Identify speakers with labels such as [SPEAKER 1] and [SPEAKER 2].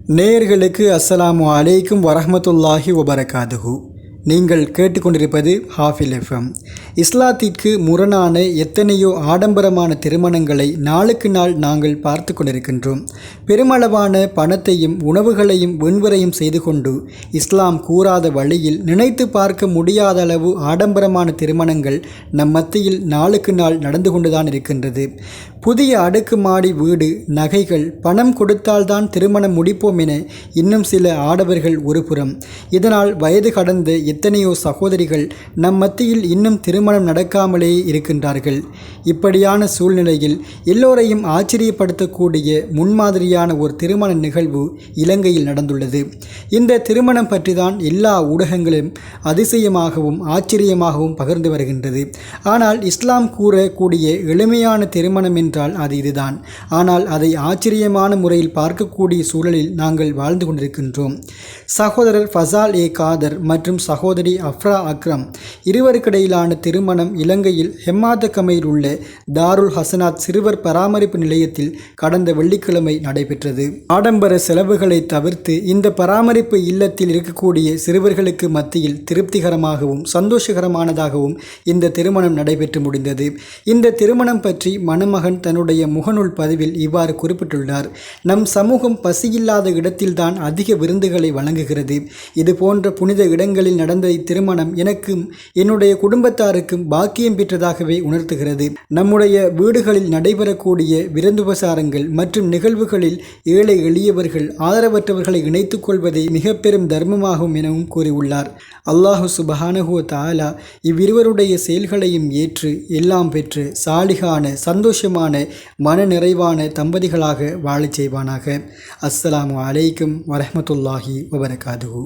[SPEAKER 1] நேயர்களுக்கு அஸ்ஸலாமு அலைக்கும் வரஹ்மத்துல்லாஹி வபரகாதுஹு. நீங்கள் கேட்டுக்கொண்டிருப்பது ஹாஃபில் எஃப்எம். இஸ்லாத்திற்கு முரணான எத்தனையோ ஆடம்பரமான திருமணங்களை நாளுக்கு நாள் நாங்கள் பார்த்து கொண்டிருக்கின்றோம். பெருமளவான பணத்தையும் உணவுகளையும் வெண்வரையும் செய்து கொண்டு இஸ்லாம் கூறாத வழியில் நினைத்து பார்க்க முடியாத அளவு ஆடம்பரமான திருமணங்கள் நம் மத்தியில் நாளுக்கு நாள் நடந்து கொண்டுதான் இருக்கின்றது. புதிய அடுக்குமாடி வீடு, நகைகள், பணம் கொடுத்தால்தான் திருமணம் முடிப்போம் என இன்னும் சில ஆடவர்கள் ஒருபுறம். இதனால் வயது கடந்த எத்தனையோ சகோதரிகள் நம் மத்தியில் இன்னும் திருமணம் நடக்காமலே இருக்கின்றார்கள். இப்படியான சூழ்நிலையில் எல்லோரையும் ஆச்சரியப்படுத்தக்கூடிய முன்மாதிரியான ஒரு திருமண நிகழ்வு இலங்கையில் நடந்துள்ளது. இந்த திருமணம் பற்றி தான் எல்லா ஊடகங்களும் அதிசயமாகவும் ஆச்சரியமாகவும் பகிர்ந்து வருகின்றது. ஆனால் இஸ்லாம் கூறக்கூடிய எளிமையான திருமணம் என்றால் அது இதுதான். ஆனால் அதை ஆச்சரியமான முறையில் பார்க்கக்கூடிய சூழலில் நாங்கள் வாழ்ந்து கொண்டிருக்கின்றோம். சகோதரர் ஃபசால் ஏ காதர் மற்றும் சகோதரி அஃப்ரா அக்ரம் இருவருக்கிடையிலான திருமணம் இலங்கையில் ஹெம்மாதகமையில் உள்ள தாருல் ஹசனாத் சிறுவர் பராமரிப்பு நிலையத்தில் கடந்த வெள்ளிக்கிழமை நடைபெற்றது. ஆடம்பர செலவுகளை தவிர்த்து இந்த பராமரிப்பு இல்லத்தில் இருக்கக்கூடிய சிறுவர்களுக்கு மத்தியில் திருப்திகரமாகவும் சந்தோஷகரமானதாகவும் இந்த திருமணம் நடைபெற்று முடிந்தது. இந்த திருமணம் பற்றி மணமகன் தன்னுடைய முகநூல் பதிவில் இவ்வாறு குறிப்பிட்டுள்ளார். நம் சமூகம் பசியில்லாத இடத்தில்தான் அதிக விருந்துகளை வழங்குகிறது. இது போன்ற புனித இடங்களில் நடந்த இத்திருமணம் எனக்கும் என்னுடைய குடும்பத்தாருக்கும் பாக்கியம் பெற்றதாகவே உணர்த்துகிறது. நம்முடைய வீடுகளில் நடைபெறக்கூடிய விருந்துபசாரங்கள் மற்றும் நிகழ்வுகளில் ஏழை எளியவர்கள் ஆதரவற்றவர்களை இணைத்துக் கொள்வதே மிக பெரும் தர்மமாகும் எனவும் கூறியுள்ளார். அல்லாஹு சுப்ஹானஹு வ தஆலா இவ்விருவருடைய செயல்களையும் ஏற்று எல்லாம் பெற்று சாலிகான சந்தோஷமான மன நிறைவான தம்பதிகளாக வாழச் செய்வானாக. அஸ்ஸலாமு அலைக்கும் வரஹ்மத்துல்லாஹி வபரகாதுஹு.